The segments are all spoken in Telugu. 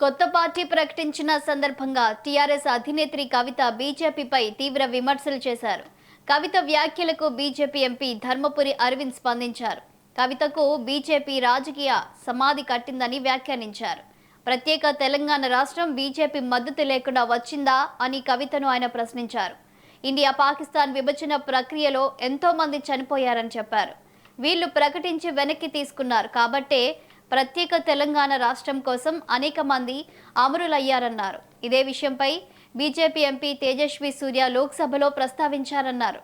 కొత్త పార్టీ ప్రకటించిన సందర్భంగా టీఆర్ఎస్ అధినేత్రి కవిత బీజేపీపై తీవ్ర విమర్శలు చేశారు. కవిత వ్యాఖ్యలకు బీజేపీ ఎంపీ ధర్మపురి అరవింద్ స్పందించారు. కవితకు బీజేపీ రాజకీయ సమాధి కట్టిందని వ్యాఖ్యానించారు. ప్రత్యేక తెలంగాణ రాష్ట్రం బీజేపీ మద్దతు లేకుండా వచ్చిందా అని కవితను ఆయన ప్రశ్నించారు. ఇండియా పాకిస్తాన్ విభజన ప్రక్రియలో ఎంతో మంది చనిపోయారని చెప్పారు. వీళ్లు ప్రకటించి వెనక్కి తీసుకున్నారు కాబట్టే ప్రత్యేక తెలంగాణ రాష్ట్రం కోసం అనేక మంది అమరులయ్యారన్నారు. ఇదే విషయంపై బీజేపీ ఎంపీ తేజస్వి సూర్య లోక్సభలో ప్రస్తావించారన్నారు.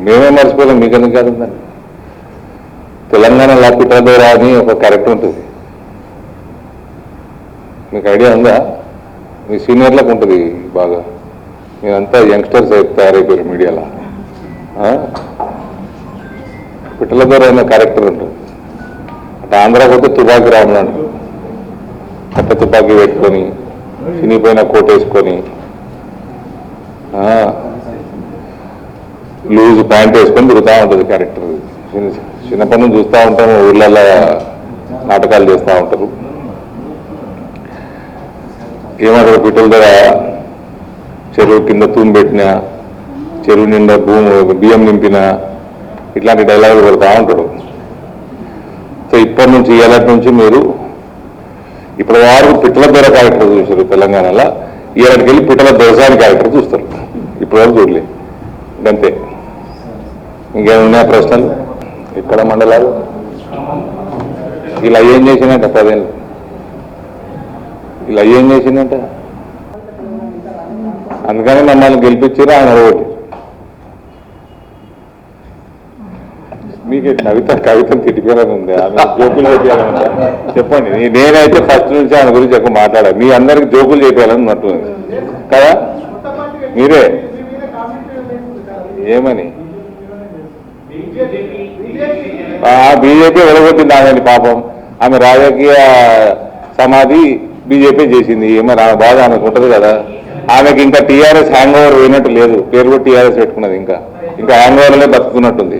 మేమే మర్చిపోతాం, మీకెందుకు కాదుందండి. తెలంగాణ లాపిటోరా అని ఒక క్యారెక్టర్ ఉంటుంది, మీకు ఐడియా ఉందా? మీ సీనియర్లకు ఉంటుంది బాగా. మీరంతా యంగ్స్టర్స్ తయారైపోయారు మీడియాలో. పిట్టల ద్వారా అనే క్యారెక్టర్ ఉంటుంది. అటు ఆంధ్ర పోతే తుపాకీ రాములు అంటారు. కట్ట తుపాకీ పెట్టుకొని చినిపోయిన కోట్ వేసుకొని లూజ్ ప్యాంట్ వేసుకొని తిరుగుతూ ఉంటుంది క్యారెక్టర్. చిన్నప్పటి నుంచి చూస్తూ ఉంటాము, ఊళ్ళల్లో నాటకాలు చేస్తూ ఉంటారు. ఏమంటారు, పిట్టల ద్వారా చెరువు కింద తూము పెట్టినా, చెరువు నిండా బియ్యం నింపినా, ఇట్లాంటి డైలాగులు కొడుతూ ఉంటాడు. సో ఇప్పటి నుంచి ఏళ్ళటి నుంచి మీరు ఇప్పటి వారు పిట్టల దొర క్యారెక్టర్ చూసారు తెలంగాణలో. ఏళ్ళకి వెళ్ళి పిట్టల దొరసాని క్యారెక్టర్ చూస్తారు. ఇప్పటి వరకు చూడలేదు. అంతే. ఇంకేమున్నాయా ప్రశ్నలు? ఇక్కడ మండలాలు ఇలా ఏం చేసినట్ట 10 ఏళ్ళు ఇలా ఏం చేసిందంట. అందుకని మమ్మల్ని గెలిపించారు, ఆయన ఓటు. మీకు కవితను తిట్టిపోయాలని ఉంది, ఆమె జోకులు చేయాలని ఉందా? చెప్పండి. నేనైతే ఫస్ట్ నుంచి ఆయన గురించి ఎక్కువ మాట్లాడాలి. మీ అందరికి జోకులు చేయాలని ఉన్నట్టుంది కదా. మీరే ఏమని బీజేపీ వెళ్ళగొట్టింది ఆమెని. పాపం ఆమె రాజకీయ సమాధి బీజేపీ చేసింది. ఏమైనా ఆమె బాధ ఆమెకు ఉంటుంది కదా. ఆమెకి ఇంకా టీఆర్ఎస్ హ్యాంగ్ ఓవర్ పోయినట్టు లేదు. పేరు కూడా టీఆర్ఎస్ పెట్టుకున్నది. ఇంకా హ్యాంగ్ ఓవర్లే బతుకుతున్నట్టుంది.